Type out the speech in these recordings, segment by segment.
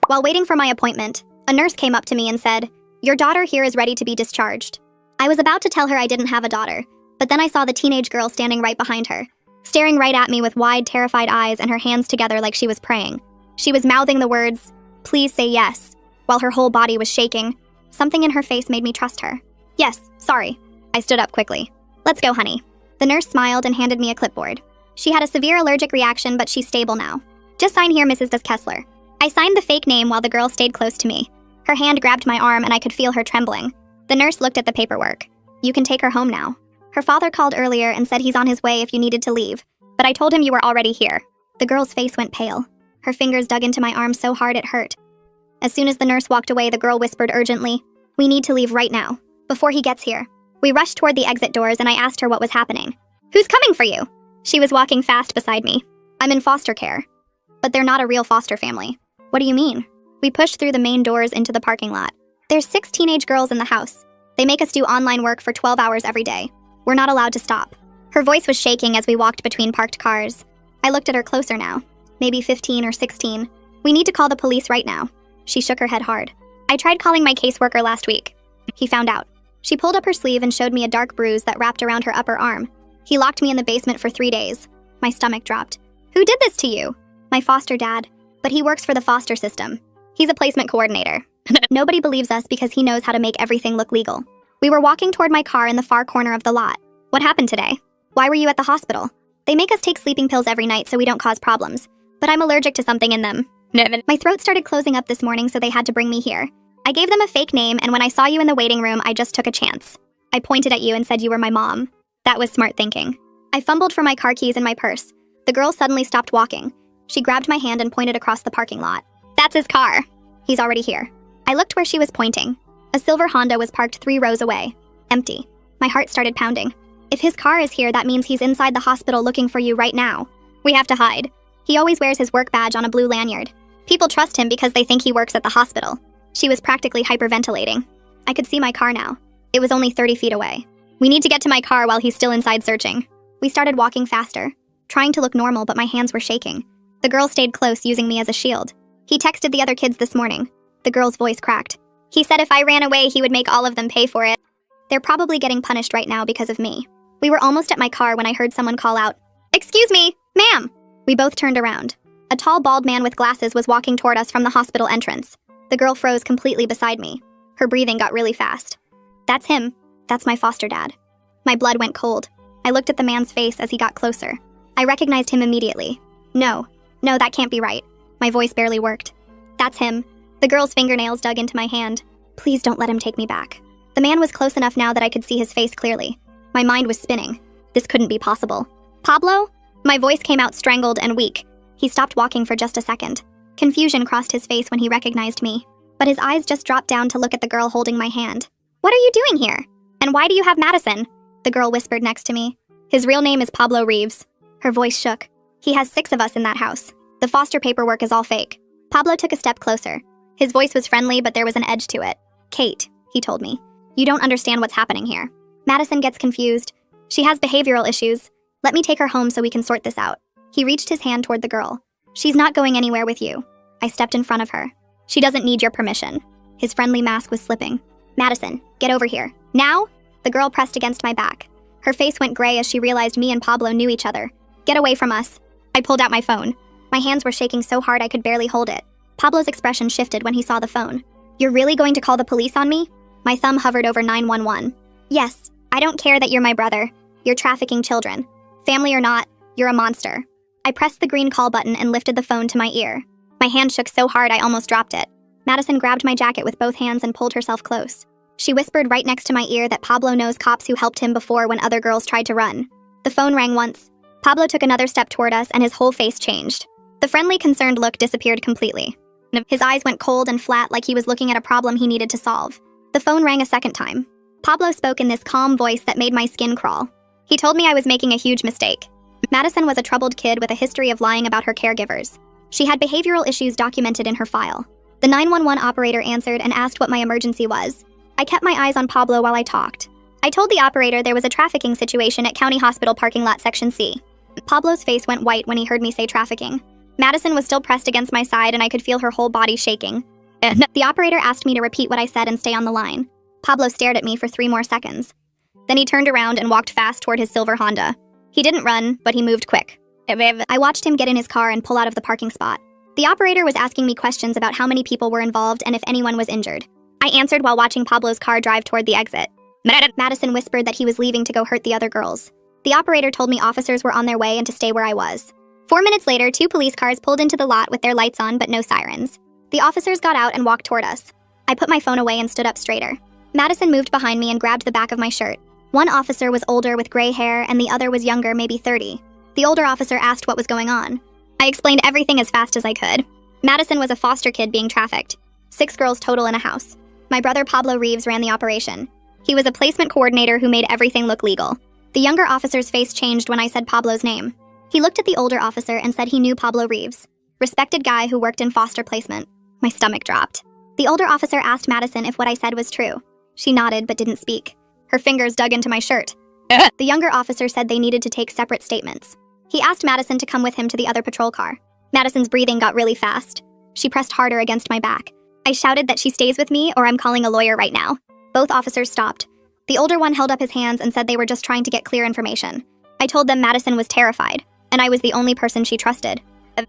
While waiting for my appointment, a nurse came up to me and said, "Your daughter here is ready to be discharged." I was about to tell her I didn't have a daughter, but then I saw the teenage girl standing right behind her, staring right at me with wide, terrified eyes and her hands together like she was praying. She was mouthing the words, "Please say yes," while her whole body was shaking. Something in her face made me trust her. "Yes, sorry." I stood up quickly. "Let's go, honey." The nurse smiled and handed me a clipboard. She had a severe allergic reaction, but she's stable now. "Just sign here, Mrs. Kessler." I signed the fake name while the girl stayed close to me. Her hand grabbed my arm and I could feel her trembling. The nurse looked at the paperwork. "You can take her home now. Her father called earlier and said he's on his way if you needed to leave, but I told him you were already here." The girl's face went pale. Her fingers dug into my arm so hard it hurt. As soon as the nurse walked away, the girl whispered urgently, "We need to leave right now, before he gets here." We rushed toward the exit doors and I asked her what was happening. "Who's coming for you?" She was walking fast beside me. "I'm in foster care." "But they're not a real foster family." "What do you mean?" We pushed through the main doors into the parking lot. "There's 6 teenage girls in the house. They make us do online work for 12 hours every day. We're not allowed to stop." Her voice was shaking as we walked between parked cars. I looked at her closer now. Maybe 15 or 16. "We need to call the police right now." She shook her head hard. "I tried calling my caseworker last week. He found out." She pulled up her sleeve and showed me a dark bruise that wrapped around her upper arm. "He locked me in the basement for 3 days. My stomach dropped. "Who did this to you?" "My foster dad. But he works for the foster system. He's a placement coordinator." Nobody believes us because he knows how to make everything look legal. We were walking toward my car in the far corner of the lot. "What happened today? Why were you at the hospital?" "They make us take sleeping pills every night so we don't cause problems. But I'm allergic to something in them. My throat started closing up this morning, so they had to bring me here. I gave them a fake name, and when I saw you in the waiting room, I just took a chance. I pointed at you and said you were my mom. That was smart thinking." I fumbled for my car keys in my purse. The girl suddenly stopped walking. She grabbed my hand and pointed across the parking lot. "That's his car. He's already here." I looked where she was pointing. A silver Honda was parked 3 rows away, empty. My heart started pounding. If his car is here, that means he's inside the hospital looking for you right now. We have to hide. He always wears his work badge on a blue lanyard. People trust him because they think he works at the hospital. She was practically hyperventilating. I could see my car now. It was only 30 feet away. "We need to get to my car while he's still inside searching." We started walking faster, trying to look normal, but my hands were shaking. The girl stayed close, using me as a shield. "He texted the other kids this morning." The girl's voice cracked. "He said if I ran away, he would make all of them pay for it." They're probably getting punished right now because of me. We were almost at my car when I heard someone call out, "Excuse me, ma'am." We both turned around. A tall, bald man with glasses was walking toward us from the hospital entrance. The girl froze completely beside me. Her breathing got really fast. "That's him. That's my foster dad." My blood went cold. I looked at the man's face as he got closer. I recognized him immediately. No, that can't be right." My voice barely worked. "That's him." The girl's fingernails dug into my hand. "Please don't let him take me back." The man was close enough now that I could see his face clearly. My mind was spinning. This couldn't be possible. "Pablo?" My voice came out strangled and weak. He stopped walking for just a second. Confusion crossed his face when he recognized me, but his eyes just dropped down to look at the girl holding my hand. "What are you doing here? And why do you have Madison?" The girl whispered next to me. "His real name is Pablo Reeves." Her voice shook. "He has 6 of us in that house. The foster paperwork is all fake." Pablo took a step closer. His voice was friendly, but there was an edge to it. "Kate," he told me, "you don't understand what's happening here. Madison gets confused. She has behavioral issues. Let me take her home so we can sort this out." He reached his hand toward the girl. "She's not going anywhere with you." I stepped in front of her. "She doesn't need your permission." His friendly mask was slipping. "Madison, get over here. Now?" The girl pressed against my back. Her face went gray as she realized me and Pablo knew each other. "Get away from us." I pulled out my phone. My hands were shaking so hard I could barely hold it. Pablo's expression shifted when he saw the phone. "You're really going to call the police on me?" My thumb hovered over 911. "Yes, I don't care that you're my brother. You're trafficking children. Family or not, you're a monster." I pressed the green call button and lifted the phone to my ear. My hand shook so hard I almost dropped it. Madison grabbed my jacket with both hands and pulled herself close. She whispered right next to my ear that Pablo knows cops who helped him before when other girls tried to run. The phone rang once. Pablo took another step toward us and his whole face changed. The friendly, concerned look disappeared completely. His eyes went cold and flat like he was looking at a problem he needed to solve. The phone rang a second time. Pablo spoke in this calm voice that made my skin crawl. He told me I was making a huge mistake. Madison was a troubled kid with a history of lying about her caregivers. She had behavioral issues documented in her file. The 911 operator answered and asked what my emergency was. I kept my eyes on Pablo while I talked. I told the operator there was a trafficking situation at County Hospital parking lot section C. Pablo's face went white when he heard me say trafficking. Madison was still pressed against my side and I could feel her whole body shaking. The operator asked me to repeat what I said and stay on the line. Pablo stared at me for 3 more seconds. Then he turned around and walked fast toward his silver Honda. He didn't run, but he moved quick. I watched him get in his car and pull out of the parking spot. The operator was asking me questions about how many people were involved and if anyone was injured. I answered while watching Pablo's car drive toward the exit. Madison whispered that he was leaving to go hurt the other girls. The operator told me officers were on their way and to stay where I was. 4 minutes later, 2 police cars pulled into the lot with their lights on but no sirens. The officers got out and walked toward us. I put my phone away and stood up straighter. Madison moved behind me and grabbed the back of my shirt. One officer was older with gray hair and the other was younger, maybe 30. The older officer asked what was going on. I explained everything as fast as I could. Madison was a foster kid being trafficked. 6 girls total in a house. My brother Pablo Reeves ran the operation. He was a placement coordinator who made everything look legal. The younger officer's face changed when I said Pablo's name. He looked at the older officer and said he knew Pablo Reeves, respected guy who worked in foster placement. My stomach dropped. The older officer asked Madison if what I said was true. She nodded but didn't speak. Her fingers dug into my shirt. The younger officer said they needed to take separate statements. He asked Madison to come with him to the other patrol car. Madison's breathing got really fast. She pressed harder against my back. I shouted that she stays with me or I'm calling a lawyer right now. Both officers stopped. The older one held up his hands and said they were just trying to get clear information. I told them Madison was terrified, and I was the only person she trusted.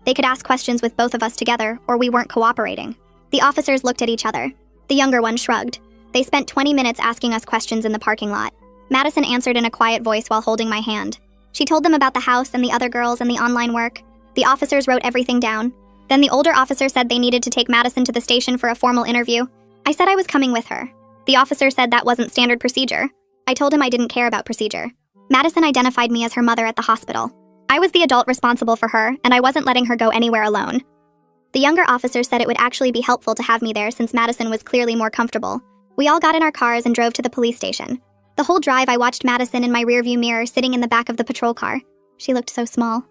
They could ask questions with both of us together, or we weren't cooperating. The officers looked at each other. The younger one shrugged. They spent 20 minutes asking us questions in the parking lot. Madison answered in a quiet voice while holding my hand. She told them about the house and the other girls and the online work. The officers wrote everything down. Then the older officer said they needed to take Madison to the station for a formal interview. I said I was coming with her. The officer said that wasn't standard procedure. I told him I didn't care about procedure. Madison identified me as her mother at the hospital. I was the adult responsible for her, and I wasn't letting her go anywhere alone. The younger officer said it would actually be helpful to have me there since Madison was clearly more comfortable. We all got in our cars and drove to the police station. The whole drive I watched Madison in my rearview mirror sitting in the back of the patrol car. She looked so small.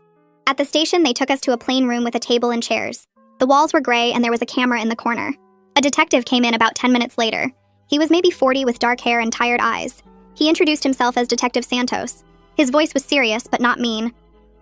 At the station, they took us to a plain room with a table and chairs. The walls were gray and there was a camera in the corner. A detective came in about 10 minutes later. He was maybe 40 with dark hair and tired eyes. He introduced himself as Detective Santos. His voice was serious but not mean.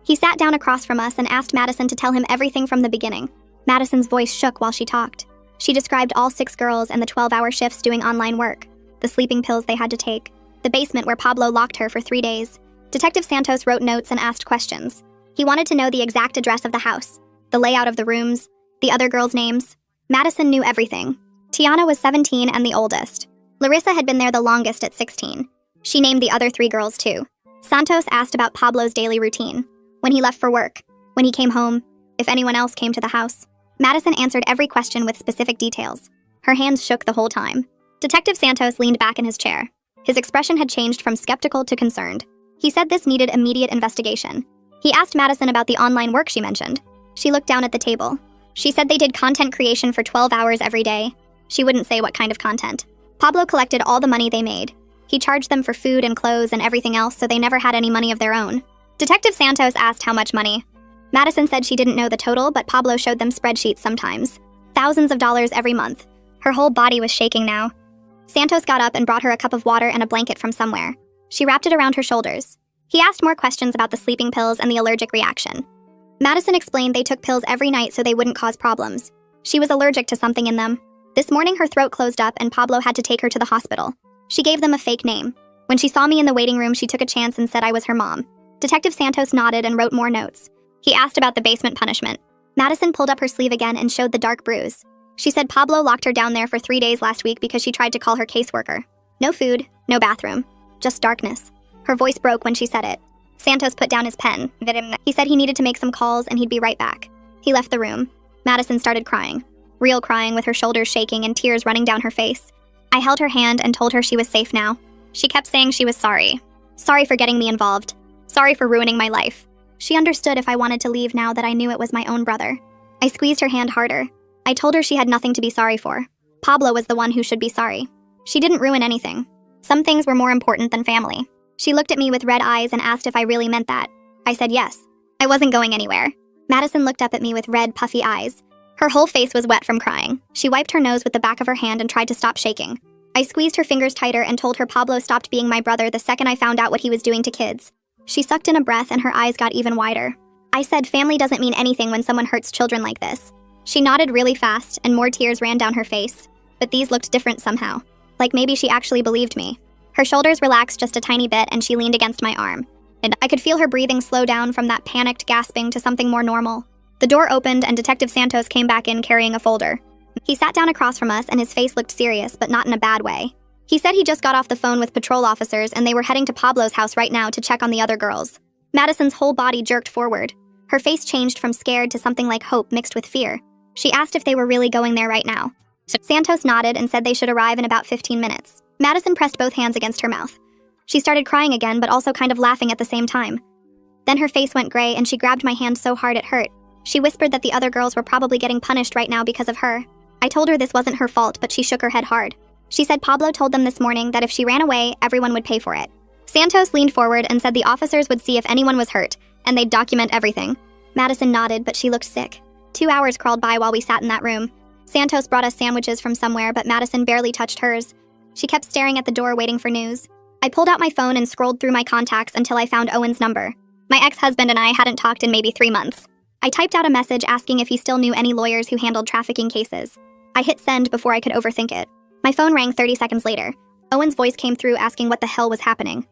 He sat down across from us and asked Madison to tell him everything from the beginning. Madison's voice shook while she talked. She described all 6 girls and the 12-hour shifts doing online work, the sleeping pills they had to take, the basement where Pablo locked her for 3 days. Detective Santos wrote notes and asked questions. He wanted to know the exact address of the house, the layout of the rooms, the other girls' names. Madison knew everything. Tiana was 17 and the oldest. Larissa had been there the longest at 16. She named the other 3 girls too. Santos asked about Pablo's daily routine, when he left for work, when he came home, if anyone else came to the house. Madison answered every question with specific details. Her hands shook the whole time. Detective Santos leaned back in his chair. His expression had changed from skeptical to concerned. He said this needed immediate investigation. He asked Madison about the online work she mentioned. She looked down at the table. She said they did content creation for 12 hours every day. She wouldn't say what kind of content. Pablo collected all the money they made. He charged them for food and clothes and everything else, so they never had any money of their own. Detective Santos asked how much money. Madison said she didn't know the total, but Pablo showed them spreadsheets sometimes. Thousands of dollars every month. Her whole body was shaking now. Santos got up and brought her a cup of water and a blanket from somewhere. She wrapped it around her shoulders. He asked more questions about the sleeping pills and the allergic reaction. Madison explained they took pills every night so they wouldn't cause problems. She was allergic to something in them. This morning her throat closed up and Pablo had to take her to the hospital. She gave them a fake name. When she saw me in the waiting room, she took a chance and said I was her mom. Detective Santos nodded and wrote more notes. He asked about the basement punishment. Madison pulled up her sleeve again and showed the dark bruise. She said Pablo locked her down there for 3 days last week because she tried to call her caseworker. No food, no bathroom, just darkness. Her voice broke when she said it. Santos put down his pen. He said he needed to make some calls and he'd be right back. He left the room. Madison started crying. Real crying with her shoulders shaking and tears running down her face. I held her hand and told her she was safe now. She kept saying she was sorry. Sorry for getting me involved. Sorry for ruining my life. She understood if I wanted to leave now that I knew it was my own brother. I squeezed her hand harder. I told her she had nothing to be sorry for. Pablo was the one who should be sorry. She didn't ruin anything. Some things were more important than family. She looked at me with red eyes and asked if I really meant that. I said yes. I wasn't going anywhere. Madison looked up at me with red, puffy eyes. Her whole face was wet from crying. She wiped her nose with the back of her hand and tried to stop shaking. I squeezed her fingers tighter and told her Pablo stopped being my brother the second I found out what he was doing to kids. She sucked in a breath and her eyes got even wider. I said family doesn't mean anything when someone hurts children like this. She nodded really fast, and more tears ran down her face, but these looked different somehow. Like maybe she actually believed me. Her shoulders relaxed just a tiny bit, and she leaned against my arm. And I could feel her breathing slow down from that panicked gasping to something more normal. The door opened, and Detective Santos came back in carrying a folder. He sat down across from us, and his face looked serious, but not in a bad way. He said he just got off the phone with patrol officers, and they were heading to Pablo's house right now to check on the other girls. Madison's whole body jerked forward. Her face changed from scared to something like hope mixed with fear. She asked if they were really going there right now. Santos nodded and said they should arrive in about 15 minutes. Madison pressed both hands against her mouth. She started crying again, but also kind of laughing at the same time. Then her face went gray, and she grabbed my hand so hard it hurt. She whispered that the other girls were probably getting punished right now because of her. I told her this wasn't her fault, but she shook her head hard. She said Pablo told them this morning that if she ran away, everyone would pay for it. Santos leaned forward and said the officers would see if anyone was hurt, and they'd document everything. Madison nodded, but she looked sick. 2 hours crawled by while we sat in that room. Santos brought us sandwiches from somewhere, but Madison barely touched hers. She kept staring at the door waiting for news. I pulled out my phone and scrolled through my contacts until I found Owen's number. My ex-husband and I hadn't talked in maybe 3 months. I typed out a message asking if he still knew any lawyers who handled trafficking cases. I hit send before I could overthink it. My phone rang 30 seconds later. Owen's voice came through asking what the hell was happening.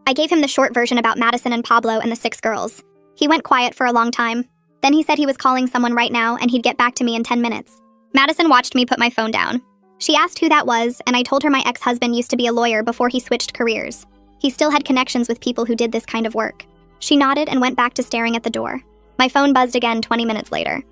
I gave him the short version about Madison and Pablo and the 6 girls. He went quiet for a long time. Then he said he was calling someone right now and he'd get back to me in 10 minutes. Madison watched me put my phone down. She asked who that was, and I told her my ex-husband used to be a lawyer before he switched careers. He still had connections with people who did this kind of work. She nodded and went back to staring at the door. My phone buzzed again 20 minutes later.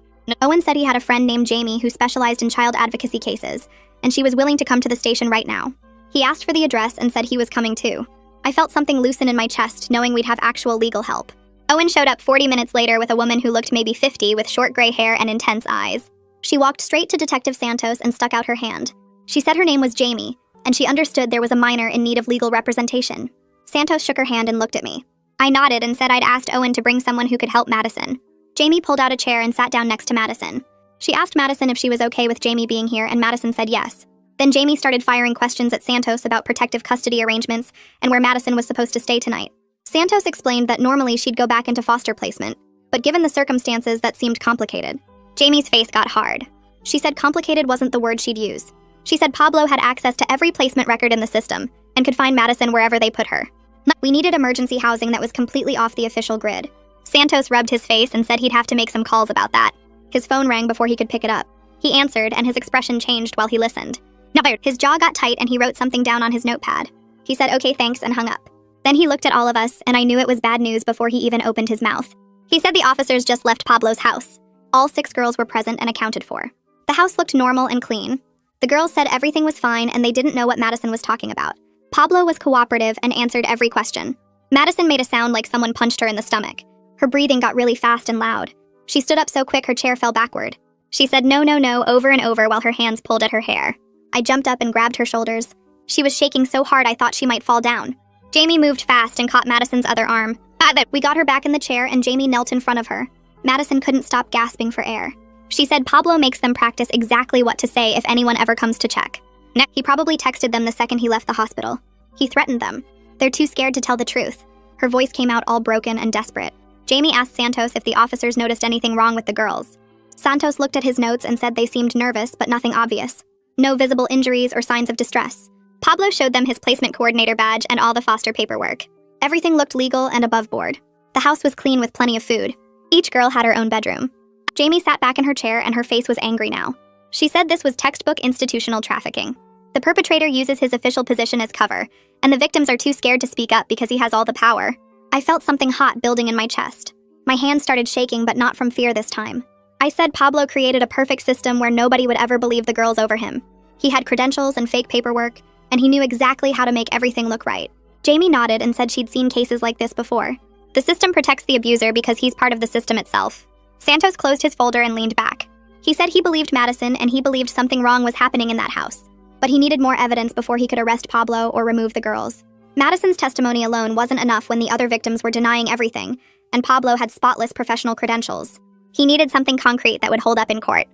Owen said he had a friend named Jamie who specialized in child advocacy cases, and she was willing to come to the station right now. He asked for the address and said he was coming too. I felt something loosen in my chest, knowing we'd have actual legal help. Owen showed up 40 minutes later with a woman who looked maybe 50 with short gray hair and intense eyes. She walked straight to Detective Santos and stuck out her hand. She said her name was Jamie, and she understood there was a minor in need of legal representation. Santos shook her hand and looked at me. I nodded and said I'd asked Owen to bring someone who could help Madison. Jamie pulled out a chair and sat down next to Madison. She asked Madison if she was okay with Jamie being here, and Madison said yes. Then Jamie started firing questions at Santos about protective custody arrangements and where Madison was supposed to stay tonight. Santos explained that normally she'd go back into foster placement, but given the circumstances, that seemed complicated. Jamie's face got hard. She said complicated wasn't the word she'd use. She said Pablo had access to every placement record in the system and could find Madison wherever they put her. We needed emergency housing that was completely off the official grid. Santos rubbed his face and said he'd have to make some calls about that. His phone rang before he could pick it up. He answered, and his expression changed while he listened. His jaw got tight and he wrote something down on his notepad. He said, "Okay, thanks," and hung up. Then he looked at all of us, and I knew it was bad news before he even opened his mouth. He said the officers just left Pablo's house. All 6 girls were present and accounted for. The house looked normal and clean. The girls said everything was fine and they didn't know what Madison was talking about. Pablo was cooperative and answered every question. Madison made a sound like someone punched her in the stomach. Her breathing got really fast and loud. She stood up so quick her chair fell backward. She said no, no, no over and over while her hands pulled at her hair. I jumped up and grabbed her shoulders. She was shaking so hard I thought she might fall down. Jamie moved fast and caught Madison's other arm. We got her back in the chair and Jamie knelt in front of her. Madison couldn't stop gasping for air. She said Pablo makes them practice exactly what to say if anyone ever comes to check. He probably texted them the second he left the hospital. He threatened them. They're too scared to tell the truth. Her voice came out all broken and desperate. Jamie asked Santos if the officers noticed anything wrong with the girls. Santos looked at his notes and said they seemed nervous, but nothing obvious. No visible injuries or signs of distress. Pablo showed them his placement coordinator badge and all the foster paperwork. Everything looked legal and above board. The house was clean with plenty of food. Each girl had her own bedroom. Jamie sat back in her chair and her face was angry now. She said this was textbook institutional trafficking. The perpetrator uses his official position as cover, and the victims are too scared to speak up because he has all the power. I felt something hot building in my chest. My hands started shaking, but not from fear this time. I said Pablo created a perfect system where nobody would ever believe the girls over him. He had credentials and fake paperwork, and he knew exactly how to make everything look right. Jamie nodded and said she'd seen cases like this before. The system protects the abuser because he's part of the system itself. Santos closed his folder and leaned back. He said he believed Madison and he believed something wrong was happening in that house. But he needed more evidence before he could arrest Pablo or remove the girls. Madison's testimony alone wasn't enough when the other victims were denying everything, and Pablo had spotless professional credentials. He needed something concrete that would hold up in court.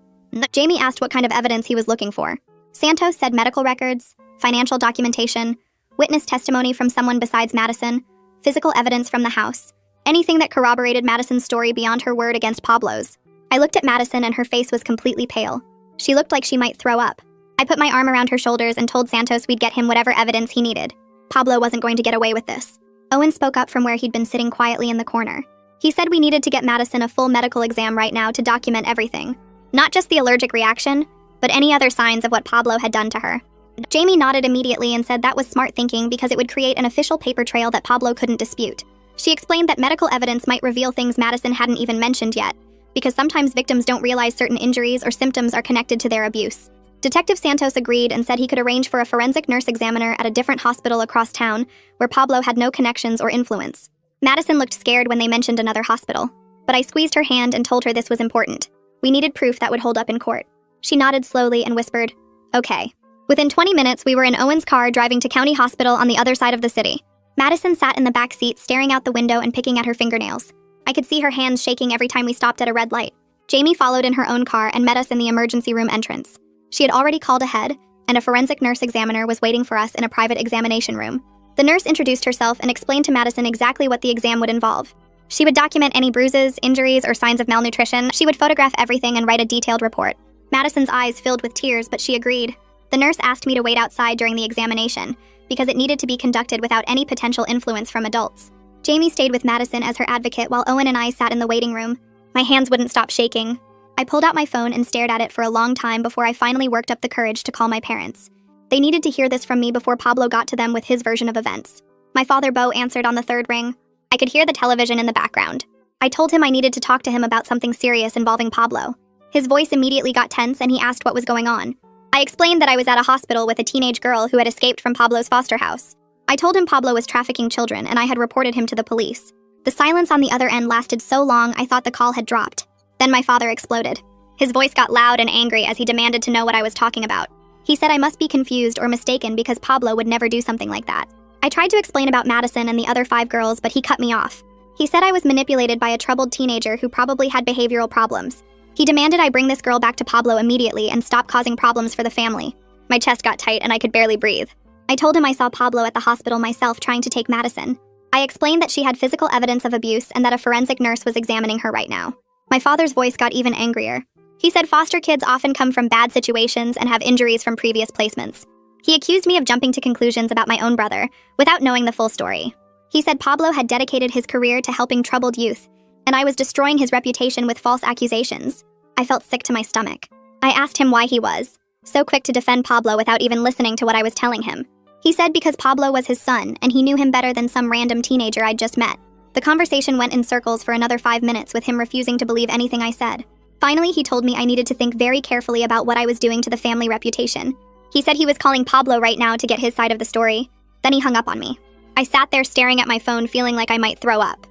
Jamie asked what kind of evidence he was looking for. Santos said medical records, financial documentation, witness testimony from someone besides Madison, physical evidence from the house, anything that corroborated Madison's story beyond her word against Pablo's. I looked at Madison and her face was completely pale. She looked like she might throw up. I put my arm around her shoulders and told Santos we'd get him whatever evidence he needed. Pablo wasn't going to get away with this. Owen spoke up from where he'd been sitting quietly in the corner. He said we needed to get Madison a full medical exam right now to document everything. Not just the allergic reaction, but any other signs of what Pablo had done to her. Jamie nodded immediately and said that was smart thinking because it would create an official paper trail that Pablo couldn't dispute. She explained that medical evidence might reveal things Madison hadn't even mentioned yet, because sometimes victims don't realize certain injuries or symptoms are connected to their abuse. Detective Santos agreed and said he could arrange for a forensic nurse examiner at a different hospital across town where Pablo had no connections or influence. Madison looked scared when they mentioned another hospital, but I squeezed her hand and told her this was important. We needed proof that would hold up in court. She nodded slowly and whispered, "Okay." Within 20 minutes, we were in Owen's car driving to County Hospital on the other side of the city. Madison sat in the back seat staring out the window and picking at her fingernails. I could see her hands shaking every time we stopped at a red light. Jamie followed in her own car and met us in the emergency room entrance. She had already called ahead, and a forensic nurse examiner was waiting for us in a private examination room. The nurse introduced herself and explained to Madison exactly what the exam would involve. She would document any bruises, injuries, or signs of malnutrition. She would photograph everything and write a detailed report. Madison's eyes filled with tears, but she agreed. The nurse asked me to wait outside during the examination, because it needed to be conducted without any potential influence from adults. Jamie stayed with Madison as her advocate while Owen and I sat in the waiting room. My hands wouldn't stop shaking. I pulled out my phone and stared at it for a long time before I finally worked up the courage to call my parents. They needed to hear this from me before Pablo got to them with his version of events. My father, Bo, answered on the third ring. I could hear the television in the background. I told him I needed to talk to him about something serious involving Pablo. His voice immediately got tense and he asked what was going on. I explained that I was at a hospital with a teenage girl who had escaped from Pablo's foster house. I told him Pablo was trafficking children and I had reported him to the police. The silence on the other end lasted so long I thought the call had dropped. Then my father exploded. His voice got loud and angry as he demanded to know what I was talking about. He said I must be confused or mistaken because Pablo would never do something like that. I tried to explain about Madison and the other 5 girls, but he cut me off. He said I was manipulated by a troubled teenager who probably had behavioral problems. He demanded I bring this girl back to Pablo immediately and stop causing problems for the family. My chest got tight and I could barely breathe. I told him I saw Pablo at the hospital myself trying to take Madison. I explained that she had physical evidence of abuse and that a forensic nurse was examining her right now. My father's voice got even angrier. He said foster kids often come from bad situations and have injuries from previous placements. He accused me of jumping to conclusions about my own brother without knowing the full story. He said Pablo had dedicated his career to helping troubled youth, and I was destroying his reputation with false accusations. I felt sick to my stomach. I asked him why he was so quick to defend Pablo without even listening to what I was telling him. He said because Pablo was his son, and he knew him better than some random teenager I'd just met. The conversation went in circles for another 5 minutes with him refusing to believe anything I said. Finally, he told me I needed to think very carefully about what I was doing to the family reputation. He said he was calling Pablo right now to get his side of the story. Then he hung up on me. I sat there staring at my phone, feeling like I might throw up.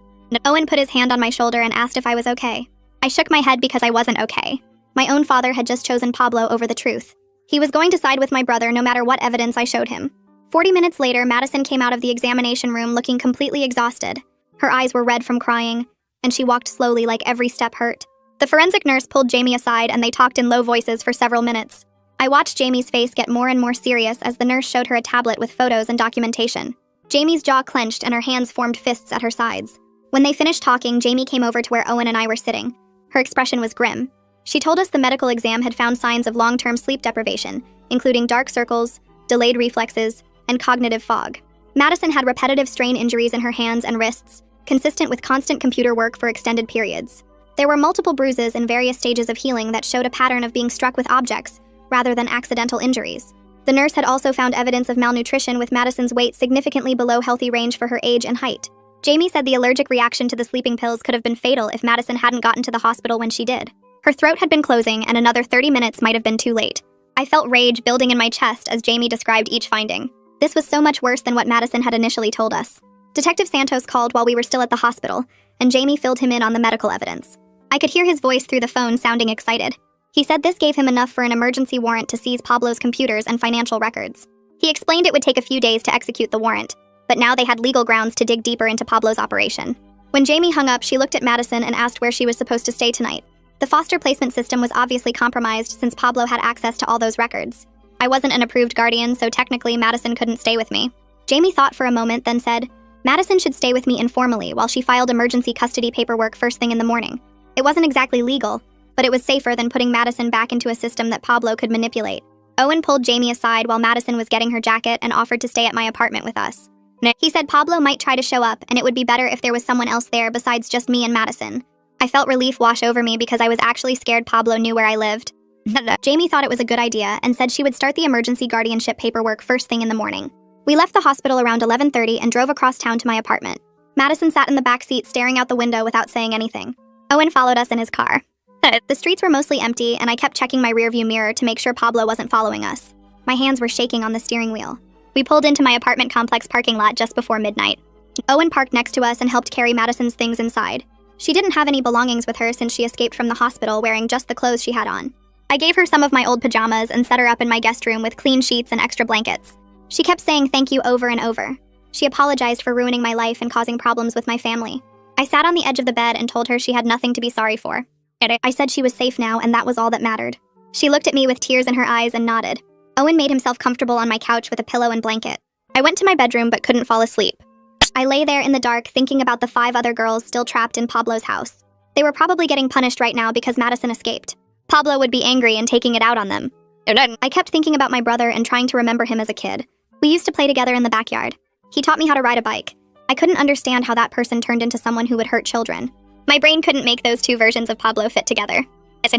Owen put his hand on my shoulder and asked if I was okay. I shook my head because I wasn't okay. My own father had just chosen Pablo over the truth. He was going to side with my brother no matter what evidence I showed him. 40 minutes later, Madison came out of the examination room looking completely exhausted. Her eyes were red from crying, and she walked slowly like every step hurt. The forensic nurse pulled Jamie aside and they talked in low voices for several minutes. I watched Jamie's face get more and more serious as the nurse showed her a tablet with photos and documentation. Jamie's jaw clenched and her hands formed fists at her sides. When they finished talking, Jamie came over to where Owen and I were sitting. Her expression was grim. She told us the medical exam had found signs of long-term sleep deprivation, including dark circles, delayed reflexes, and cognitive fog. Madison had repetitive strain injuries in her hands and wrists, consistent with constant computer work for extended periods. There were multiple bruises in various stages of healing that showed a pattern of being struck with objects, rather than accidental injuries. The nurse had also found evidence of malnutrition with Madison's weight significantly below healthy range for her age and height. Jamie said the allergic reaction to the sleeping pills could have been fatal if Madison hadn't gotten to the hospital when she did. Her throat had been closing and another 30 minutes might have been too late. I felt rage building in my chest as Jamie described each finding. This was so much worse than what Madison had initially told us. Detective Santos called while we were still at the hospital, and Jamie filled him in on the medical evidence. I could hear his voice through the phone sounding excited. He said this gave him enough for an emergency warrant to seize Pablo's computers and financial records. He explained it would take a few days to execute the warrant, but now they had legal grounds to dig deeper into Pablo's operation. When Jamie hung up, she looked at Madison and asked where she was supposed to stay tonight. The foster placement system was obviously compromised since Pablo had access to all those records. I wasn't an approved guardian, so technically Madison couldn't stay with me. Jamie thought for a moment, then said, Madison should stay with me informally while she filed emergency custody paperwork first thing in the morning. It wasn't exactly legal, but it was safer than putting Madison back into a system that Pablo could manipulate. Owen pulled Jamie aside while Madison was getting her jacket and offered to stay at my apartment with us. He said Pablo might try to show up and it would be better if there was someone else there besides just me and Madison. I felt relief wash over me because I was actually scared Pablo knew where I lived. Jamie thought it was a good idea and said she would start the emergency guardianship paperwork first thing in the morning. We left the hospital around 11:30 and drove across town to my apartment. Madison sat in the back seat staring out the window without saying anything. Owen followed us in his car. The streets were mostly empty and I kept checking my rearview mirror to make sure Pablo wasn't following us. My hands were shaking on the steering wheel. We pulled into my apartment complex parking lot just before midnight. Owen parked next to us and helped carry Madison's things inside. She didn't have any belongings with her since she escaped from the hospital wearing just the clothes she had on. I gave her some of my old pajamas and set her up in my guest room with clean sheets and extra blankets. She kept saying thank you over and over. She apologized for ruining my life and causing problems with my family. I sat on the edge of the bed and told her she had nothing to be sorry for. I said she was safe now and that was all that mattered. She looked at me with tears in her eyes and nodded. Owen made himself comfortable on my couch with a pillow and blanket. I went to my bedroom but couldn't fall asleep. I lay there in the dark thinking about the 5 other girls still trapped in Pablo's house. They were probably getting punished right now because Madison escaped. Pablo would be angry and taking it out on them. I kept thinking about my brother and trying to remember him as a kid. We used to play together in the backyard. He taught me how to ride a bike. I couldn't understand how that person turned into someone who would hurt children. My brain couldn't make those 2 versions of Pablo fit together.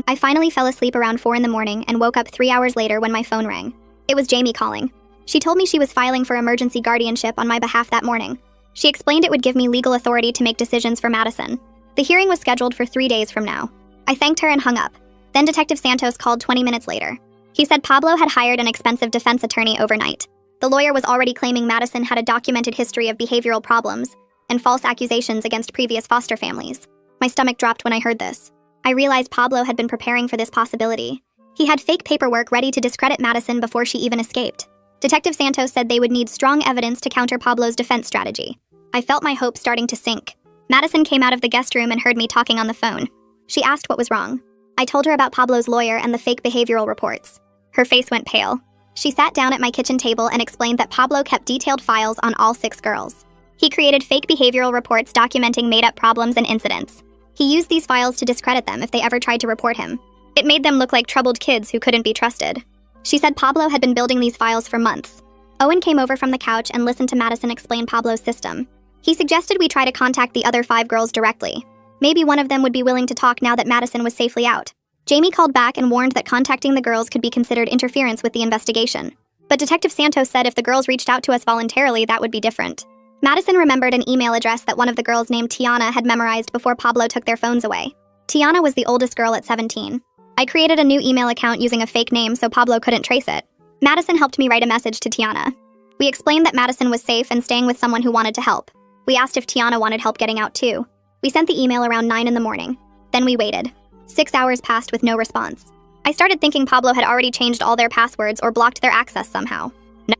I finally fell asleep around 4 in the morning and woke up 3 hours later when my phone rang. It was Jamie calling. She told me she was filing for emergency guardianship on my behalf that morning. She explained it would give me legal authority to make decisions for Madison. The hearing was scheduled for 3 days from now. I thanked her and hung up. Then Detective Santos called 20 minutes later. He said Pablo had hired an expensive defense attorney overnight. The lawyer was already claiming Madison had a documented history of behavioral problems and false accusations against previous foster families. My stomach dropped when I heard this. I realized Pablo had been preparing for this possibility. He had fake paperwork ready to discredit Madison before she even escaped. Detective Santos said they would need strong evidence to counter Pablo's defense strategy. I felt my hopes starting to sink. Madison came out of the guest room and heard me talking on the phone. She asked what was wrong. I told her about Pablo's lawyer and the fake behavioral reports. Her face went pale. She sat down at my kitchen table and explained that Pablo kept detailed files on all 6 girls. He created fake behavioral reports documenting made-up problems and incidents. He used these files to discredit them if they ever tried to report him. It made them look like troubled kids who couldn't be trusted. She said Pablo had been building these files for months. Owen came over from the couch and listened to Madison explain Pablo's system. He suggested we try to contact the other 5 girls directly. Maybe one of them would be willing to talk now that Madison was safely out. Jamie called back and warned that contacting the girls could be considered interference with the investigation. But Detective Santos said if the girls reached out to us voluntarily, that would be different. Madison remembered an email address that one of the girls named Tiana had memorized before Pablo took their phones away. Tiana was the oldest girl at 17. I created a new email account using a fake name so Pablo couldn't trace it. Madison helped me write a message to Tiana. We explained that Madison was safe and staying with someone who wanted to help. We asked if Tiana wanted help getting out too. We sent the email around 9 in the morning. Then we waited. 6 hours passed with no response. I started thinking Pablo had already changed all their passwords or blocked their access somehow.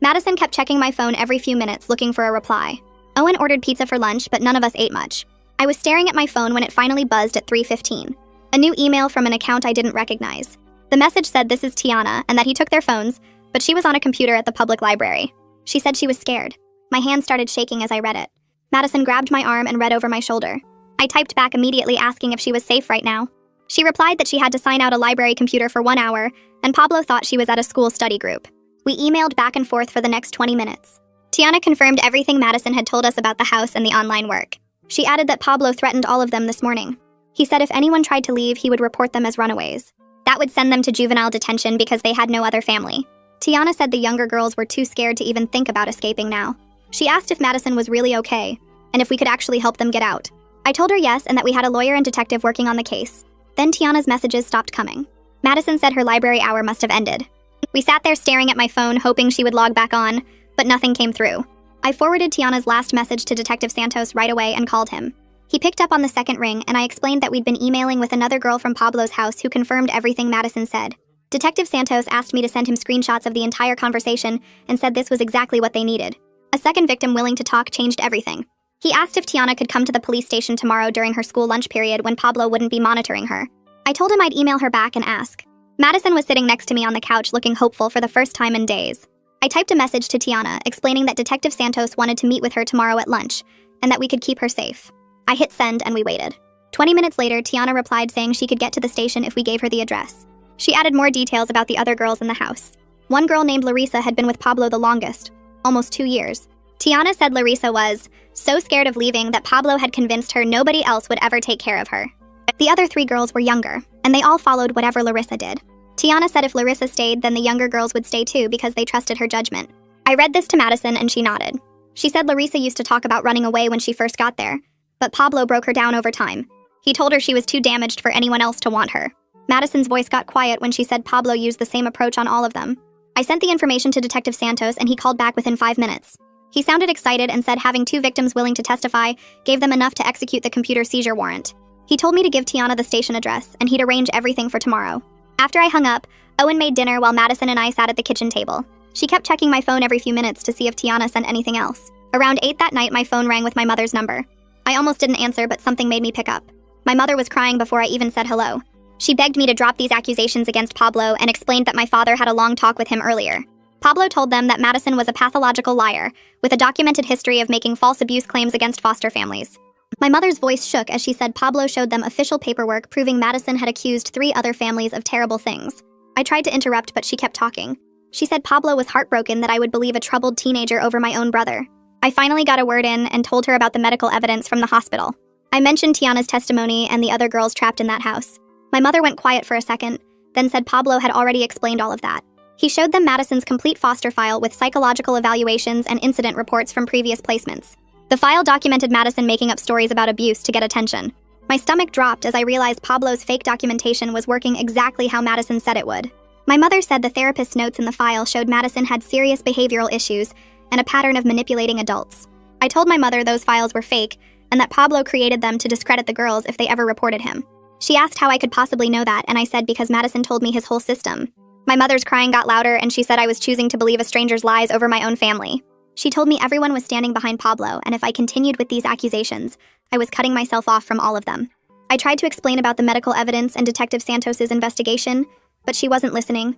Madison kept checking my phone every few minutes looking for a reply. Owen ordered pizza for lunch, but none of us ate much. I was staring at my phone when it finally buzzed at 3:15. A new email from an account I didn't recognize. The message said this is Tiana and that he took their phones, but she was on a computer at the public library. She said she was scared. My hand started shaking as I read it. Madison grabbed my arm and read over my shoulder. I typed back immediately asking if she was safe right now. She replied that she had to sign out a library computer for 1 hour, and Pablo thought she was at a school study group. We emailed back and forth for the next 20 minutes. Tiana confirmed everything Madison had told us about the house and the online work. She added that Pablo threatened all of them this morning. He said if anyone tried to leave, he would report them as runaways. That would send them to juvenile detention because they had no other family. Tiana said the younger girls were too scared to even think about escaping now. She asked if Madison was really okay, and if we could actually help them get out. I told her yes, and that we had a lawyer and detective working on the case. Then Tiana's messages stopped coming. Madison said her library hour must have ended. We sat there staring at my phone, hoping she would log back on, but nothing came through. I forwarded Tiana's last message to Detective Santos right away and called him. He picked up on the second ring, and I explained that we'd been emailing with another girl from Pablo's house who confirmed everything Madison said. Detective Santos asked me to send him screenshots of the entire conversation and said this was exactly what they needed. A second victim willing to talk changed everything. He asked if Tiana could come to the police station tomorrow during her school lunch period when Pablo wouldn't be monitoring her. I told him I'd email her back and ask. Madison was sitting next to me on the couch looking hopeful for the first time in days. I typed a message to Tiana explaining that Detective Santos wanted to meet with her tomorrow at lunch and that we could keep her safe. I hit send and we waited. 20 minutes later, Tiana replied saying she could get to the station if we gave her the address. She added more details about the other girls in the house. One girl named Larissa had been with Pablo the longest, almost 2 years. Tiana said Larissa was so scared of leaving that Pablo had convinced her nobody else would ever take care of her. The other 3 girls were younger, and they all followed whatever Larissa did. Tiana said if Larissa stayed, then the younger girls would stay too because they trusted her judgment. I read this to Madison and she nodded. She said Larissa used to talk about running away when she first got there, but Pablo broke her down over time. He told her she was too damaged for anyone else to want her. Madison's voice got quiet when she said Pablo used the same approach on all of them. I sent the information to Detective Santos and he called back within 5 minutes. He sounded excited and said having 2 victims willing to testify gave them enough to execute the computer seizure warrant. He told me to give Tiana the station address and he'd arrange everything for tomorrow. After I hung up, Owen made dinner while Madison and I sat at the kitchen table. She kept checking my phone every few minutes to see if Tiana sent anything else. Around 8 that night, my phone rang with my mother's number. I almost didn't answer, but something made me pick up. My mother was crying before I even said hello. She begged me to drop these accusations against Pablo and explained that my father had a long talk with him earlier. Pablo told them that Madison was a pathological liar, with a documented history of making false abuse claims against foster families. My mother's voice shook as she said Pablo showed them official paperwork proving Madison had accused 3 other families of terrible things. I tried to interrupt, but she kept talking. She said Pablo was heartbroken that I would believe a troubled teenager over my own brother. I finally got a word in and told her about the medical evidence from the hospital. I mentioned Tiana's testimony and the other girls trapped in that house. My mother went quiet for a second, then said Pablo had already explained all of that. He showed them Madison's complete foster file with psychological evaluations and incident reports from previous placements. The file documented Madison making up stories about abuse to get attention. My stomach dropped as I realized Pablo's fake documentation was working exactly how Madison said it would. My mother said the therapist's notes in the file showed Madison had serious behavioral issues and a pattern of manipulating adults. I told my mother those files were fake and that Pablo created them to discredit the girls if they ever reported him. She asked how I could possibly know that, and I said because Madison told me his whole system. My mother's crying got louder and she said I was choosing to believe a stranger's lies over my own family. She told me everyone was standing behind Pablo, and if I continued with these accusations, I was cutting myself off from all of them. I tried to explain about the medical evidence and Detective Santos's investigation, but she wasn't listening.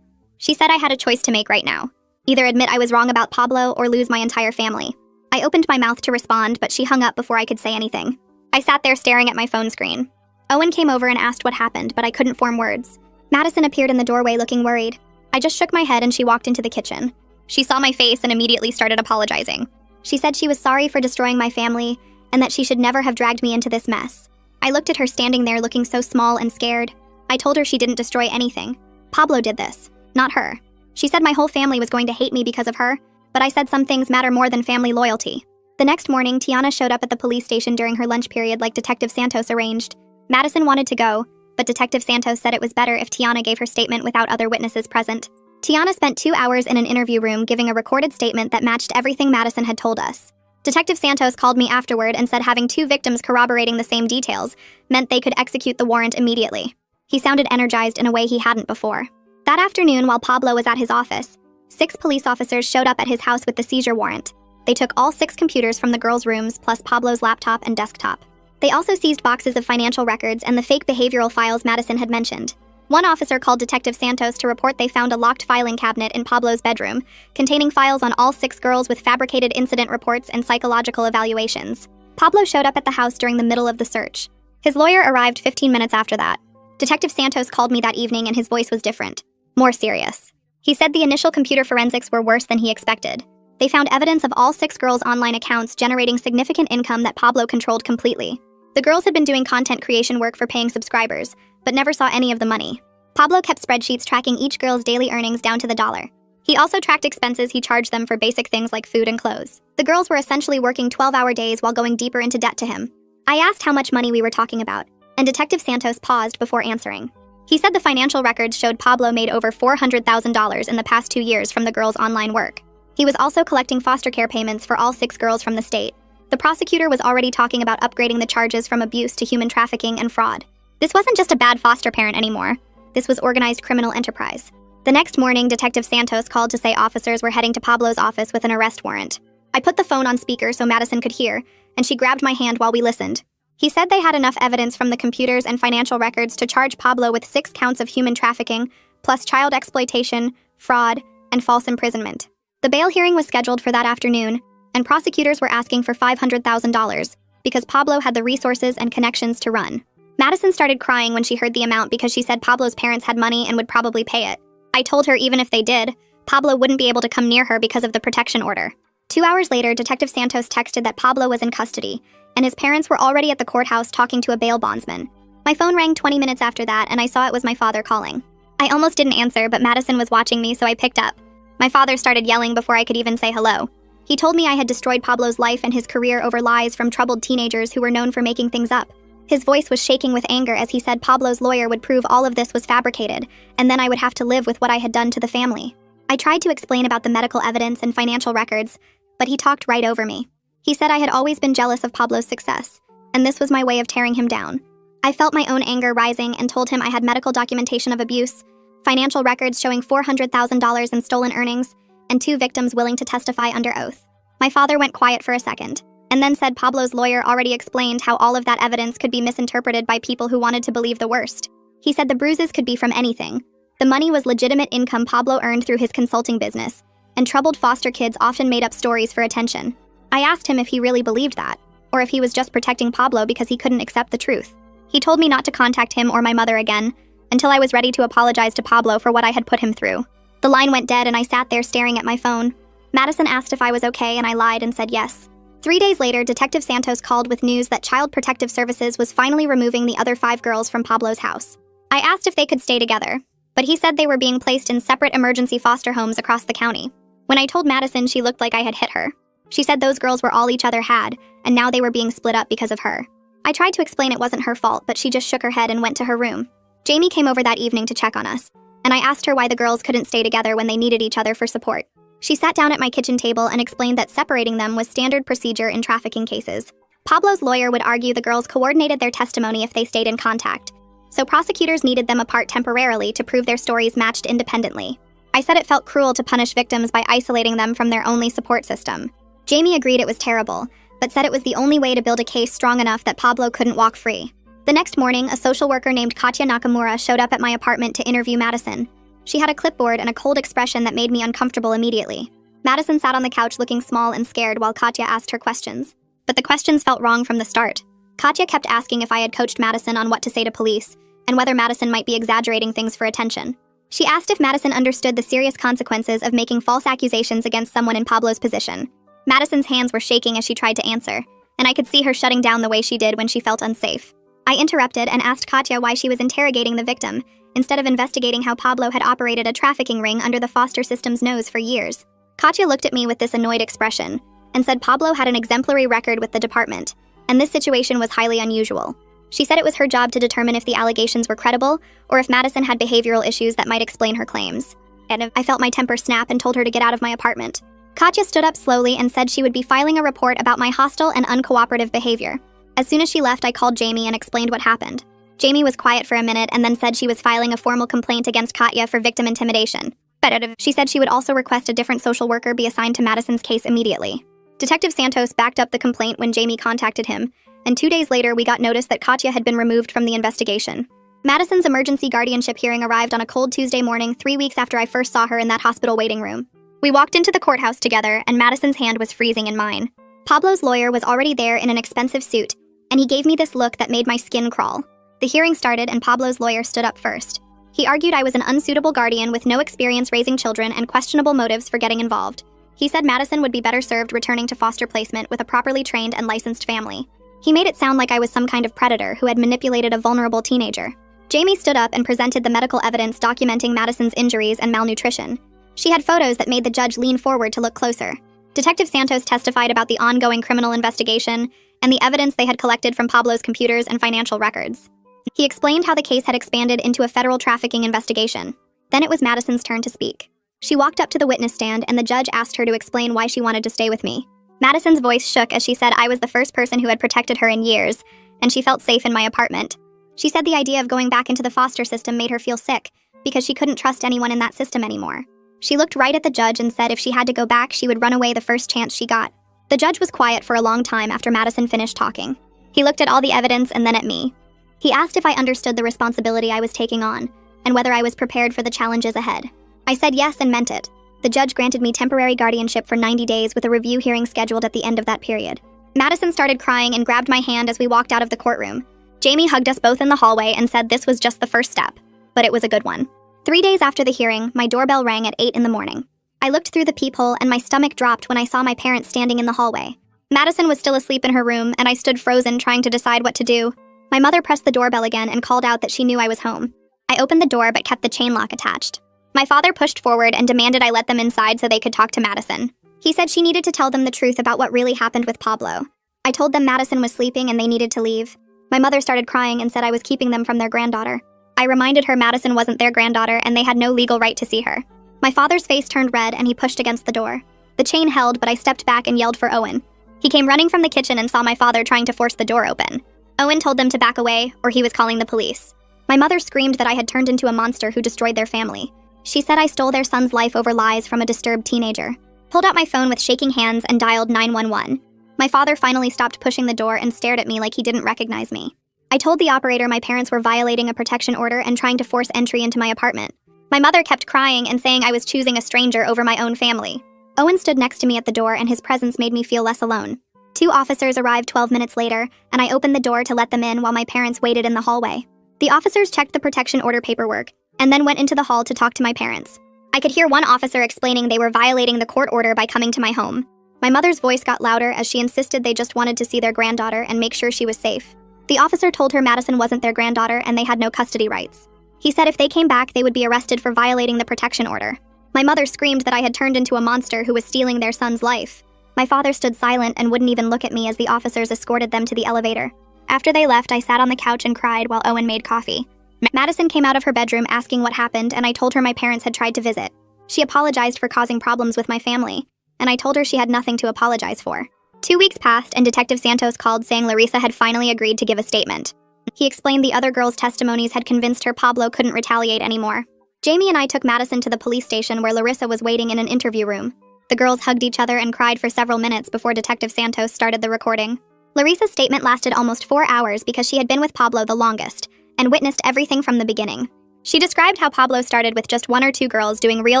She said I had a choice to make right now. Either admit I was wrong about Pablo or lose my entire family. I opened my mouth to respond, but she hung up before I could say anything. I sat there staring at my phone screen. Owen came over and asked what happened, but I couldn't form words. Madison appeared in the doorway looking worried. I just shook my head and she walked into the kitchen. She saw my face and immediately started apologizing. She said she was sorry for destroying my family and that she should never have dragged me into this mess. I looked at her standing there looking so small and scared. I told her she didn't destroy anything. Pablo did this, not her. She said my whole family was going to hate me because of her, but I said some things matter more than family loyalty. The next morning, Tiana showed up at the police station during her lunch period like Detective Santos arranged. Madison wanted to go, but Detective Santos said it was better if Tiana gave her statement without other witnesses present. Tiana spent 2 hours in an interview room giving a recorded statement that matched everything Madison had told us. Detective Santos called me afterward and said having 2 victims corroborating the same details meant they could execute the warrant immediately. He sounded energized in a way he hadn't before. That afternoon, while Pablo was at his office, 6 police officers showed up at his house with the seizure warrant. They took all 6 computers from the girls' rooms plus Pablo's laptop and desktop. They also seized boxes of financial records and the fake behavioral files Madison had mentioned. One officer called Detective Santos to report they found a locked filing cabinet in Pablo's bedroom, containing files on all 6 girls with fabricated incident reports and psychological evaluations. Pablo showed up at the house during the middle of the search. His lawyer arrived 15 minutes after that. Detective Santos called me that evening and his voice was different, more serious. He said the initial computer forensics were worse than he expected. They found evidence of all 6 girls' online accounts generating significant income that Pablo controlled completely. The girls had been doing content creation work for paying subscribers, but never saw any of the money. Pablo kept spreadsheets tracking each girl's daily earnings down to the dollar. He also tracked expenses he charged them for basic things like food and clothes. The girls were essentially working 12-hour days while going deeper into debt to him. I asked how much money we were talking about, and Detective Santos paused before answering. He said the financial records showed Pablo made over $400,000 in the past 2 years from the girls' online work. He was also collecting foster care payments for all 6 girls from the state. The prosecutor was already talking about upgrading the charges from abuse to human trafficking and fraud. This wasn't just a bad foster parent anymore. This was organized criminal enterprise. The next morning, Detective Santos called to say officers were heading to Pablo's office with an arrest warrant. I put the phone on speaker so Madison could hear, and she grabbed my hand while we listened. He said they had enough evidence from the computers and financial records to charge Pablo with 6 counts of human trafficking, plus child exploitation, fraud, and false imprisonment. The bail hearing was scheduled for that afternoon, and prosecutors were asking for $500,000 because Pablo had the resources and connections to run. Madison started crying when she heard the amount because she said Pablo's parents had money and would probably pay it. I told her even if they did, Pablo wouldn't be able to come near her because of the protection order. 2 hours later, Detective Santos texted that Pablo was in custody, and his parents were already at the courthouse talking to a bail bondsman. My phone rang 20 minutes after that, and I saw it was my father calling. I almost didn't answer, but Madison was watching me, so I picked up. My father started yelling before I could even say hello. He told me I had destroyed Pablo's life and his career over lies from troubled teenagers who were known for making things up. His voice was shaking with anger as he said Pablo's lawyer would prove all of this was fabricated, and then I would have to live with what I had done to the family. I tried to explain about the medical evidence and financial records, but he talked right over me. He said I had always been jealous of Pablo's success, and this was my way of tearing him down. I felt my own anger rising and told him I had medical documentation of abuse, financial records showing $400,000 in stolen earnings, and 2 victims willing to testify under oath. My father went quiet for a second, and then said Pablo's lawyer already explained how all of that evidence could be misinterpreted by people who wanted to believe the worst. He said the bruises could be from anything. The money was legitimate income Pablo earned through his consulting business, and troubled foster kids often made up stories for attention. I asked him if he really believed that, or if he was just protecting Pablo because he couldn't accept the truth. He told me not to contact him or my mother again, until I was ready to apologize to Pablo for what I had put him through. The line went dead and I sat there staring at my phone. Madison asked if I was okay and I lied and said yes. 3 days later, Detective Santos called with news that Child Protective Services was finally removing the other 5 girls from Pablo's house. I asked if they could stay together, but he said they were being placed in separate emergency foster homes across the county. When I told Madison, she looked like I had hit her. She said those girls were all each other had, and now they were being split up because of her. I tried to explain it wasn't her fault, but she just shook her head and went to her room. Jamie came over that evening to check on us, and I asked her why the girls couldn't stay together when they needed each other for support. She sat down at my kitchen table and explained that separating them was standard procedure in trafficking cases. Pablo's lawyer would argue the girls coordinated their testimony if they stayed in contact, so prosecutors needed them apart temporarily to prove their stories matched independently. I said it felt cruel to punish victims by isolating them from their only support system. Jamie agreed it was terrible, but said it was the only way to build a case strong enough that Pablo couldn't walk free. The next morning, a social worker named Katya Nakamura showed up at my apartment to interview Madison. She had a clipboard and a cold expression that made me uncomfortable immediately. Madison sat on the couch looking small and scared while Katya asked her questions. But the questions felt wrong from the start. Katya kept asking if I had coached Madison on what to say to police, and whether Madison might be exaggerating things for attention. She asked if Madison understood the serious consequences of making false accusations against someone in Pablo's position. Madison's hands were shaking as she tried to answer, and I could see her shutting down the way she did when she felt unsafe. I interrupted and asked Katya why she was interrogating the victim, instead of investigating how Pablo had operated a trafficking ring under the foster system's nose for years. Katya looked at me with this annoyed expression, and said Pablo had an exemplary record with the department, and this situation was highly unusual. She said it was her job to determine if the allegations were credible, or if Madison had behavioral issues that might explain her claims. And I felt my temper snap and told her to get out of my apartment. Katya stood up slowly and said she would be filing a report about my hostile and uncooperative behavior. As soon as she left, I called Jamie and explained what happened. Jamie was quiet for a minute and then said she was filing a formal complaint against Katya for victim intimidation. But she said she would also request a different social worker be assigned to Madison's case immediately. Detective Santos backed up the complaint when Jamie contacted him, and 2 days later we got notice that Katya had been removed from the investigation. Madison's emergency guardianship hearing arrived on a cold Tuesday morning 3 weeks after I first saw her in that hospital waiting room. We walked into the courthouse together, and Madison's hand was freezing in mine. Pablo's lawyer was already there in an expensive suit, and he gave me this look that made my skin crawl. The hearing started and Pablo's lawyer stood up first. He argued I was an unsuitable guardian with no experience raising children and questionable motives for getting involved. He said Madison would be better served returning to foster placement with a properly trained and licensed family. He made it sound like I was some kind of predator who had manipulated a vulnerable teenager. Jamie stood up and presented the medical evidence documenting Madison's injuries and malnutrition. She had photos that made the judge lean forward to look closer. Detective Santos testified about the ongoing criminal investigation and the evidence they had collected from Pablo's computers and financial records. He explained how the case had expanded into a federal trafficking investigation. Then it was Madison's turn to speak. She walked up to the witness stand and the judge asked her to explain why she wanted to stay with me. Madison's voice shook as she said I was the first person who had protected her in years, and she felt safe in my apartment. She said the idea of going back into the foster system made her feel sick, because she couldn't trust anyone in that system anymore. She looked right at the judge and said if she had to go back, she would run away the first chance she got. The judge was quiet for a long time after Madison finished talking. He looked at all the evidence and then at me. He asked if I understood the responsibility I was taking on, and whether I was prepared for the challenges ahead. I said yes and meant it. The judge granted me temporary guardianship for 90 days with a review hearing scheduled at the end of that period. Madison started crying and grabbed my hand as we walked out of the courtroom. Jamie hugged us both in the hallway and said this was just the first step, but it was a good one. 3 days after the hearing, my doorbell rang at 8 in the morning. I looked through the peephole and my stomach dropped when I saw my parents standing in the hallway. Madison was still asleep in her room, and I stood frozen trying to decide what to do. My mother pressed the doorbell again and called out that she knew I was home. I opened the door but kept the chain lock attached. My father pushed forward and demanded I let them inside so they could talk to Madison. He said she needed to tell them the truth about what really happened with Pablo. I told them Madison was sleeping and they needed to leave. My mother started crying and said I was keeping them from their granddaughter. I reminded her Madison wasn't their granddaughter and they had no legal right to see her. My father's face turned red and he pushed against the door. The chain held, but I stepped back and yelled for Owen. He came running from the kitchen and saw my father trying to force the door open. Owen told them to back away, or he was calling the police. My mother screamed that I had turned into a monster who destroyed their family. She said I stole their son's life over lies from a disturbed teenager. Pulled out my phone with shaking hands and dialed 911. My father finally stopped pushing the door and stared at me like he didn't recognize me. I told the operator my parents were violating a protection order and trying to force entry into my apartment. My mother kept crying and saying I was choosing a stranger over my own family. Owen stood next to me at the door and his presence made me feel less alone. 2 officers arrived 12 minutes later, and I opened the door to let them in while my parents waited in the hallway. The officers checked the protection order paperwork, and then went into the hall to talk to my parents. I could hear one officer explaining they were violating the court order by coming to my home. My mother's voice got louder as she insisted they just wanted to see their granddaughter and make sure she was safe. The officer told her Madison wasn't their granddaughter and they had no custody rights. He said if they came back, they would be arrested for violating the protection order. My mother screamed that I had turned into a monster who was stealing their son's life. My father stood silent and wouldn't even look at me as the officers escorted them to the elevator. After they left, I sat on the couch and cried while Owen made coffee. Madison came out of her bedroom asking what happened, and I told her my parents had tried to visit. She apologized for causing problems with my family, and I told her she had nothing to apologize for. 2 weeks passed, and Detective Santos called saying Larissa had finally agreed to give a statement. He explained the other girls' testimonies had convinced her Pablo couldn't retaliate anymore. Jamie and I took Madison to the police station where Larissa was waiting in an interview room. The girls hugged each other and cried for several minutes before Detective Santos started the recording. Larissa's statement lasted almost 4 hours because she had been with Pablo the longest and witnessed everything from the beginning. She described how Pablo started with just 1 or 2 girls doing real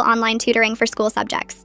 online tutoring for school subjects.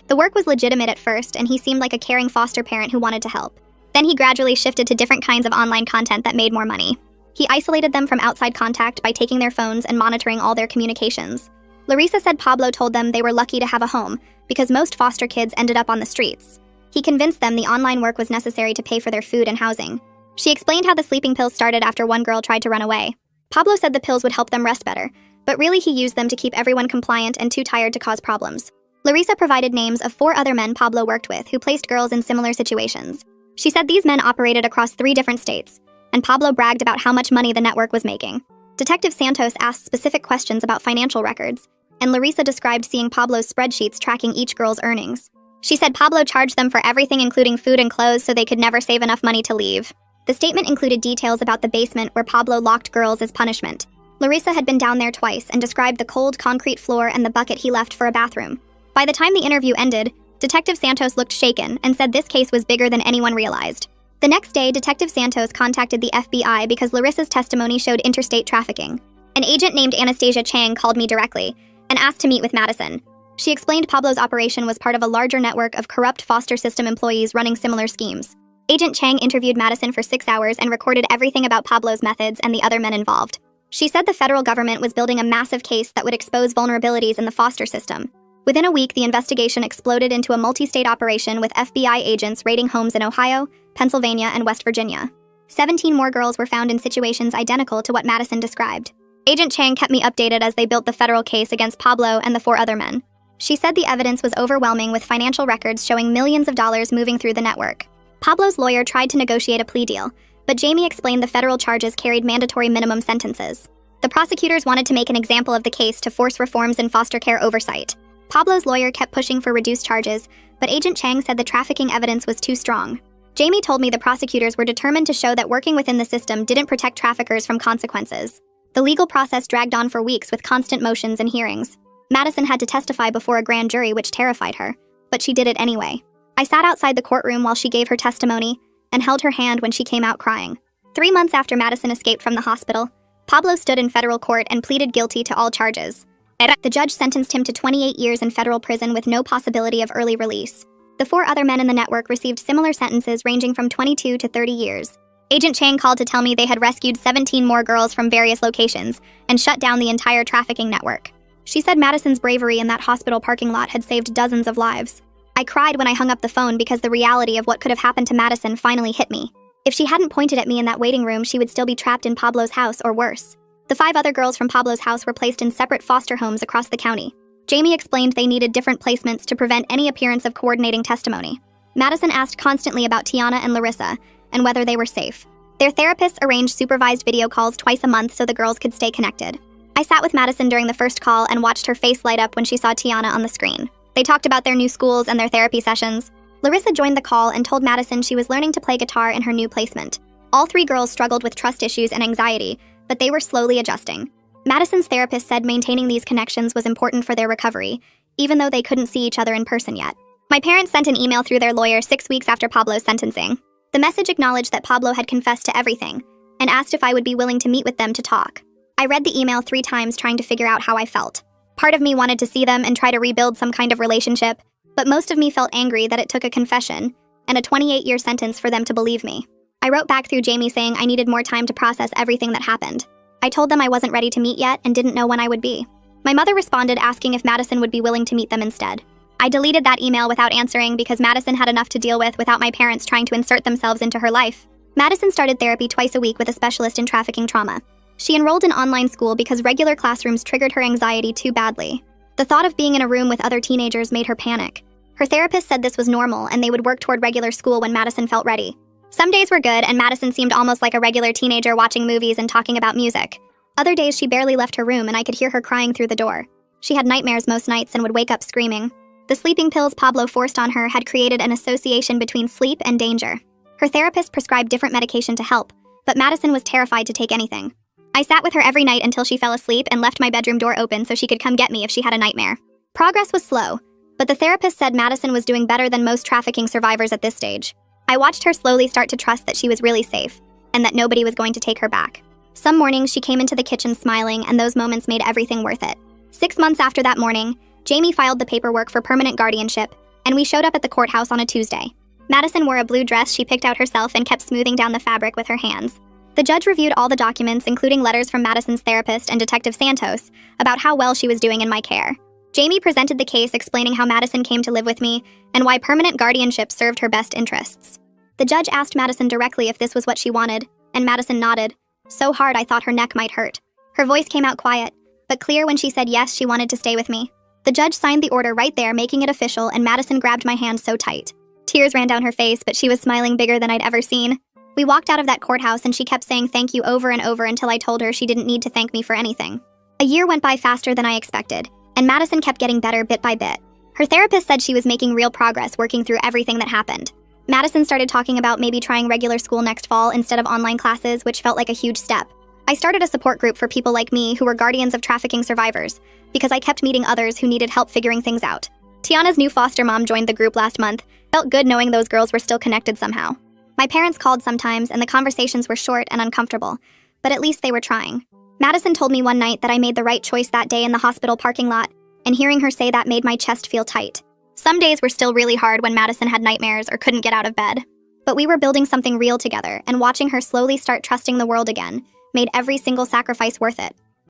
The work was legitimate at first, and he seemed like a caring foster parent who wanted to help. Then he gradually shifted to different kinds of online content that made more money. He isolated them from outside contact by taking their phones and monitoring all their communications. Larissa said Pablo told them they were lucky to have a home because most foster kids ended up on the streets. He convinced them the online work was necessary to pay for their food and housing. She explained how the sleeping pills started after one girl tried to run away. Pablo said the pills would help them rest better, but really he used them to keep everyone compliant and too tired to cause problems. Larissa provided names of 4 other men Pablo worked with who placed girls in similar situations. She said these men operated across 3 different states, and Pablo bragged about how much money the network was making. Detective Santos asked specific questions about financial records, and Larissa described seeing Pablo's spreadsheets tracking each girl's earnings. She said Pablo charged them for everything including food and clothes so they could never save enough money to leave. The statement included details about the basement where Pablo locked girls as punishment. Larissa had been down there twice and described the cold concrete floor and the bucket he left for a bathroom. By the time the interview ended, Detective Santos looked shaken and said this case was bigger than anyone realized. The next day, Detective Santos contacted the FBI because Larissa's testimony showed interstate trafficking. An agent named Anastasia Chang called me directly and asked to meet with Madison. She explained Pablo's operation was part of a larger network of corrupt foster system employees running similar schemes. Agent Chang interviewed Madison for 6 hours and recorded everything about Pablo's methods and the other men involved. She said the federal government was building a massive case that would expose vulnerabilities in the foster system. Within a week, the investigation exploded into a multi-state operation with FBI agents raiding homes in Ohio, Pennsylvania, and West Virginia. 17 more girls were found in situations identical to what Madison described. Agent Chang kept me updated as they built the federal case against Pablo and the 4 other men. She said the evidence was overwhelming with financial records showing millions of dollars moving through the network. Pablo's lawyer tried to negotiate a plea deal, but Jamie explained the federal charges carried mandatory minimum sentences. The prosecutors wanted to make an example of the case to force reforms in foster care oversight. Pablo's lawyer kept pushing for reduced charges, but Agent Chang said the trafficking evidence was too strong. Jamie told me the prosecutors were determined to show that working within the system didn't protect traffickers from consequences. The legal process dragged on for weeks with constant motions and hearings. Madison had to testify before a grand jury, which terrified her, but she did it anyway. I sat outside the courtroom while she gave her testimony and held her hand when she came out crying. 3 months after Madison escaped from the hospital, Pablo stood in federal court and pleaded guilty to all charges. The judge sentenced him to 28 years in federal prison with no possibility of early release. The 4 other men in the network received similar sentences ranging from 22 to 30 years. Agent Chang called to tell me they had rescued 17 more girls from various locations and shut down the entire trafficking network. She said Madison's bravery in that hospital parking lot had saved dozens of lives. I cried when I hung up the phone because the reality of what could have happened to Madison finally hit me. If she hadn't pointed at me in that waiting room, she would still be trapped in Pablo's house or worse. The 5 other girls from Pablo's house were placed in separate foster homes across the county. Jamie explained they needed different placements to prevent any appearance of coordinating testimony. Madison asked constantly about Tiana and Larissa and whether they were safe. Their therapists arranged supervised video calls twice a month so the girls could stay connected. I sat with Madison during the first call and watched her face light up when she saw Tiana on the screen. They talked about their new schools and their therapy sessions. Larissa joined the call and told Madison she was learning to play guitar in her new placement. All 3 girls struggled with trust issues and anxiety, but they were slowly adjusting. Madison's therapist said maintaining these connections was important for their recovery, even though they couldn't see each other in person yet. My parents sent an email through their lawyer 6 weeks after Pablo's sentencing. The message acknowledged that Pablo had confessed to everything and asked if I would be willing to meet with them to talk. I read the email 3 times trying to figure out how I felt. Part of me wanted to see them and try to rebuild some kind of relationship, but most of me felt angry that it took a confession and a 28-year sentence for them to believe me. I wrote back through Jamie saying I needed more time to process everything that happened. I told them I wasn't ready to meet yet and didn't know when I would be. My mother responded asking if Madison would be willing to meet them instead. I deleted that email without answering because Madison had enough to deal with without my parents trying to insert themselves into her life. Madison started therapy twice a week with a specialist in trafficking trauma. She enrolled in online school because regular classrooms triggered her anxiety too badly. The thought of being in a room with other teenagers made her panic. Her therapist said this was normal and they would work toward regular school when Madison felt ready. Some days were good and Madison seemed almost like a regular teenager watching movies and talking about music. Other days she barely left her room and I could hear her crying through the door. She had nightmares most nights and would wake up screaming. The sleeping pills Pablo forced on her had created an association between sleep and danger. Her therapist prescribed different medication to help, but Madison was terrified to take anything. I sat with her every night until she fell asleep and left my bedroom door open so she could come get me if she had a nightmare. Progress was slow, but the therapist said Madison was doing better than most trafficking survivors at this stage. I watched her slowly start to trust that she was really safe, and that nobody was going to take her back. Some mornings she came into the kitchen smiling, and those moments made everything worth it. 6 months after that morning, Jamie filed the paperwork for permanent guardianship, and we showed up at the courthouse on a Tuesday. Madison wore a blue dress she picked out herself and kept smoothing down the fabric with her hands. The judge reviewed all the documents, including letters from Madison's therapist and Detective Santos, about how well she was doing in my care. Jamie presented the case explaining how Madison came to live with me and why permanent guardianship served her best interests. The judge asked Madison directly if this was what she wanted, and Madison nodded, so hard I thought her neck might hurt. Her voice came out quiet, but clear when she said yes, she wanted to stay with me. The judge signed the order right there, making it official, and Madison grabbed my hand so tight. Tears ran down her face, but she was smiling bigger than I'd ever seen. We walked out of that courthouse and she kept saying thank you over and over until I told her she didn't need to thank me for anything. A year went by faster than I expected, and Madison kept getting better bit by bit. Her therapist said she was making real progress working through everything that happened. Madison started talking about maybe trying regular school next fall instead of online classes, which felt like a huge step. I started a support group for people like me who were guardians of trafficking survivors, because I kept meeting others who needed help figuring things out. Tiana's new foster mom joined the group last month. Felt good knowing those girls were still connected somehow. My parents called sometimes and the conversations were short and uncomfortable, but at least they were trying. Madison told me one night that I made the right choice that day in the hospital parking lot, and hearing her say that made my chest feel tight. Some days were still really hard when Madison had nightmares or couldn't get out of bed. But we were building something real together, and watching her slowly start trusting the world again made every single sacrifice worth it.